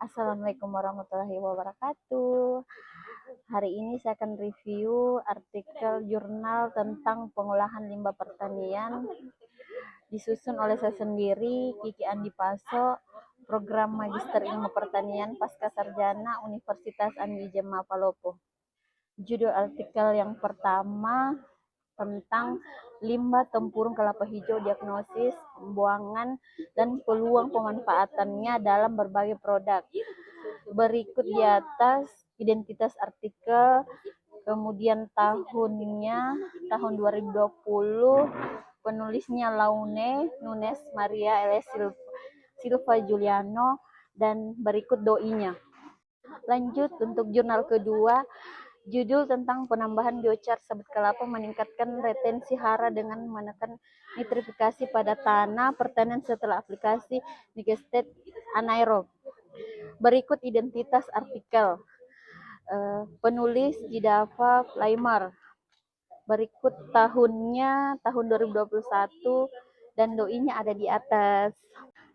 Assalamualaikum warahmatullahi wabarakatuh. Hari ini saya akan review artikel jurnal tentang pengolahan limbah pertanian disusun oleh saya sendiri, Kiki Andi Paso, program Magister Ilmu Pertanian Pasca Sarjana Universitas Andi Jema Palopo. Judul artikel yang pertama tentang limbah tempurung kelapa hijau, diagnosis, pembuangan, dan peluang pemanfaatannya dalam berbagai produk. Berikut di atas identitas artikel, kemudian tahunnya, tahun 2020, penulisnya Laune Nunes Maria L. Silva Juliano, dan berikut doinya. Lanjut untuk jurnal kedua, judul tentang penambahan biochar sabit kelapa meningkatkan retensi hara dengan menekan nitrifikasi pada tanah pertanian setelah aplikasi digestate anaerob. Berikut identitas artikel. Penulis Jidava Laimar. Berikut tahunnya, tahun 2021, dan doinya ada di atas.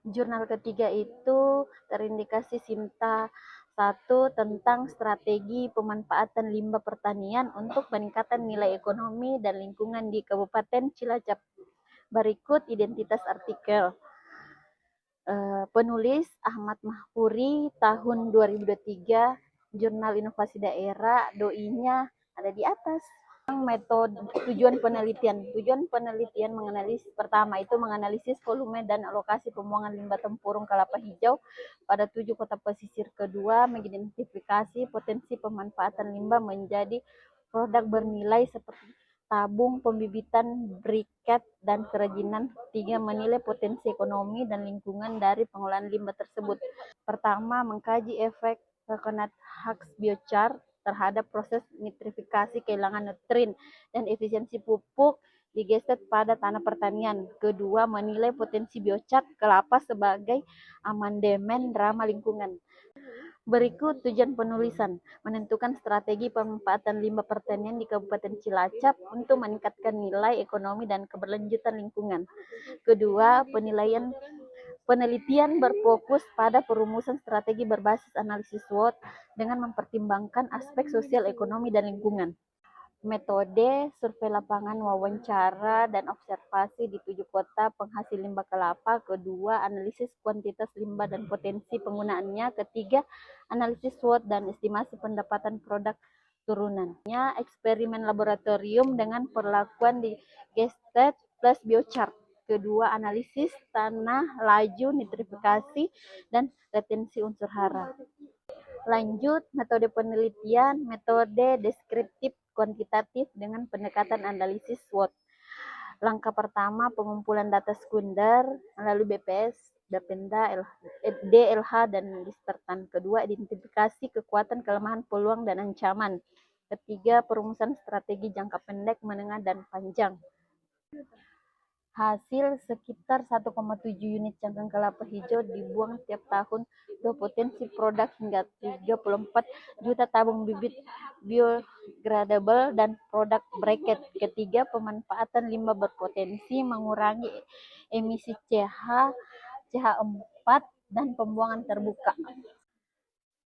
Jurnal ketiga itu terindikasi Sinta 1 tentang strategi pemanfaatan limbah pertanian untuk peningkatan nilai ekonomi dan lingkungan di Kabupaten Cilacap. Berikut identitas artikel. Penulis Ahmad Mahfuri, tahun 2023, Jurnal Inovasi Daerah, doinya ada di atas. Metode tujuan penelitian menganalisis pertama itu menganalisis volume dan alokasi pembuangan limbah tempurung kelapa hijau pada 7 kota pesisir. Kedua, mengidentifikasi potensi pemanfaatan limbah menjadi produk bernilai seperti tabung, pembibitan, briket, dan kerajinan. Tiga, menilai potensi ekonomi dan lingkungan dari pengolahan limbah tersebut. Pertama, mengkaji efek terkena haks biochar terhadap proses nitrifikasi, kehilangan nutrin, dan efisiensi pupuk digestat pada tanah pertanian. Kedua, menilai potensi biochar kelapa sebagai amandemen ramah lingkungan. Berikut tujuan penulisan, menentukan strategi pemanfaatan limbah pertanian di Kabupaten Cilacap untuk meningkatkan nilai ekonomi dan keberlanjutan lingkungan. Kedua, penelitian berfokus pada perumusan strategi berbasis analisis SWOT dengan mempertimbangkan aspek sosial, ekonomi, dan lingkungan. Metode survei lapangan, wawancara, dan observasi di 7 kota penghasil limbah kelapa. Kedua, analisis kuantitas limbah dan potensi penggunaannya. Ketiga, analisis SWOT dan estimasi pendapatan produk turunannya. Eksperimen laboratorium dengan perlakuan digestate plus biochar. Kedua, analisis tanah, laju nitrifikasi, dan retensi unsur hara. Lanjut, metode penelitian, metode deskriptif kuantitatif dengan pendekatan analisis SWOT. Langkah pertama, pengumpulan data sekunder melalui BPS, Bapenda, DLH, dan Distertan. Kedua, identifikasi kekuatan, kelemahan, peluang, dan ancaman. Ketiga, perumusan strategi jangka pendek, menengah, dan panjang. Hasil sekitar 1,7 unit cangkang kelapa hijau dibuang setiap tahun, potensi produk hingga 34 juta tabung bibit biodegradable dan produk briket. Ketiga, pemanfaatan limbah berpotensi mengurangi emisi CH4 dan pembuangan terbuka.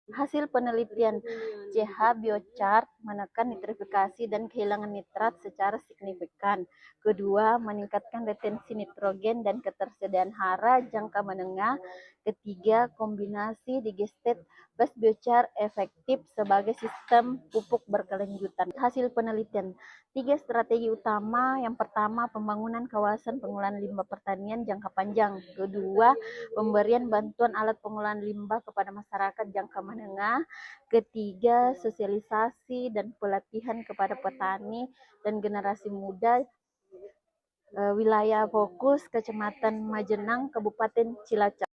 Hasil penelitian, CH biochar menekan nitrifikasi dan kehilangan nitrat secara signifikan. Kedua, meningkatkan retensi nitrogen dan ketersediaan hara jangka menengah. Ketiga, kombinasi digestate plus biochar efektif sebagai sistem pupuk berkelanjutan. Hasil penelitian, 3 strategi utama. Yang pertama, pembangunan kawasan pengolahan limbah pertanian jangka panjang. Kedua, pemberian bantuan alat pengolahan limbah kepada masyarakat jangka menengah. Ketiga, sosialisasi dan pelatihan kepada petani dan generasi muda. Wilayah fokus Kecamatan Majenang, Kabupaten Cilacap.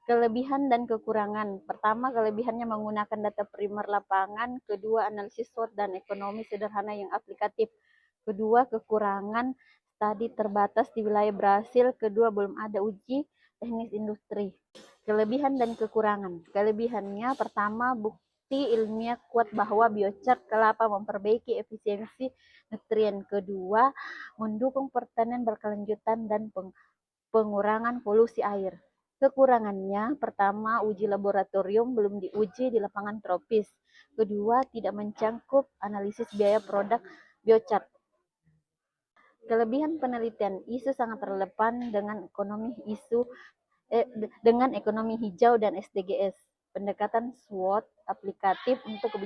Kelebihan dan kekurangan. Pertama, kelebihannya menggunakan data primer lapangan. Kedua, analisis SWOT dan ekonomi sederhana yang aplikatif. Kedua, kekurangan, studi terbatas di wilayah Brasil. Kedua, belum ada uji teknis industri. Kelebihan dan kekurangan. Kelebihannya, pertama, bukti ilmiah kuat bahwa biochar kelapa memperbaiki efisiensi nutrien. Kedua, mendukung pertanian berkelanjutan dan pengurangan polusi air. Kekurangannya, pertama, uji laboratorium belum diuji di lapangan tropis. Kedua, tidak mencangkup analisis biaya produk biochar. Kelebihan penelitian isu sangat relevan dengan ekonomi hijau dan SDGs. Pendekatan SWOT aplikatif untuk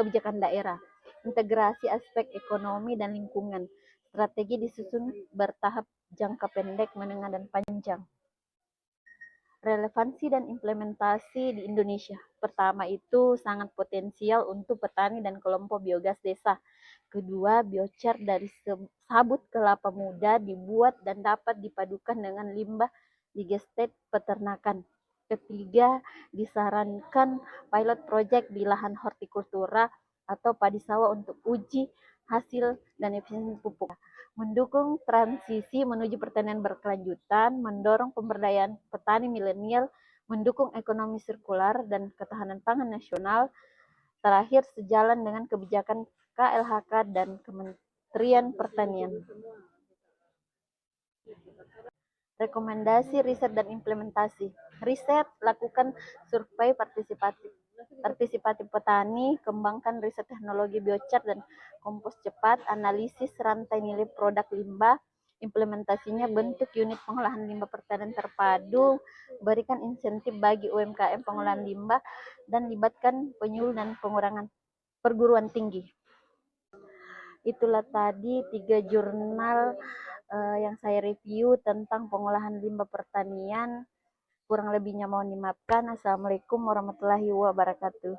kebijakan daerah. Integrasi aspek ekonomi dan lingkungan. Strategi disusun bertahap jangka pendek, menengah, dan panjang. Relevansi dan implementasi di Indonesia. Pertama itu sangat potensial untuk petani dan kelompok biogas desa. Kedua, biochar dari sabut kelapa muda dibuat dan dapat dipadukan dengan limbah digestate peternakan. Ketiga, disarankan pilot project di lahan hortikultura atau padi sawah untuk uji hasil dan efisiensi pupuk. Mendukung transisi menuju pertanian berkelanjutan, mendorong pemberdayaan petani milenial, mendukung ekonomi sirkular dan ketahanan pangan nasional. Terakhir, sejalan dengan kebijakan KLHK dan Kementerian Pertanian. Rekomendasi riset dan implementasi. Riset, lakukan survei partisipatif petani, kembangkan riset teknologi biochar dan kompos cepat, analisis rantai nilai produk limbah, implementasinya bentuk unit pengolahan limbah pertanian terpadu, berikan insentif bagi UMKM pengolahan limbah, dan libatkan penyuluh dan pengurangan perguruan tinggi. Itulah tadi 3 jurnal yang saya review tentang pengolahan limbah pertanian. Kurang lebihnya mohon dimaafkan. Assalamualaikum warahmatullahi wabarakatuh.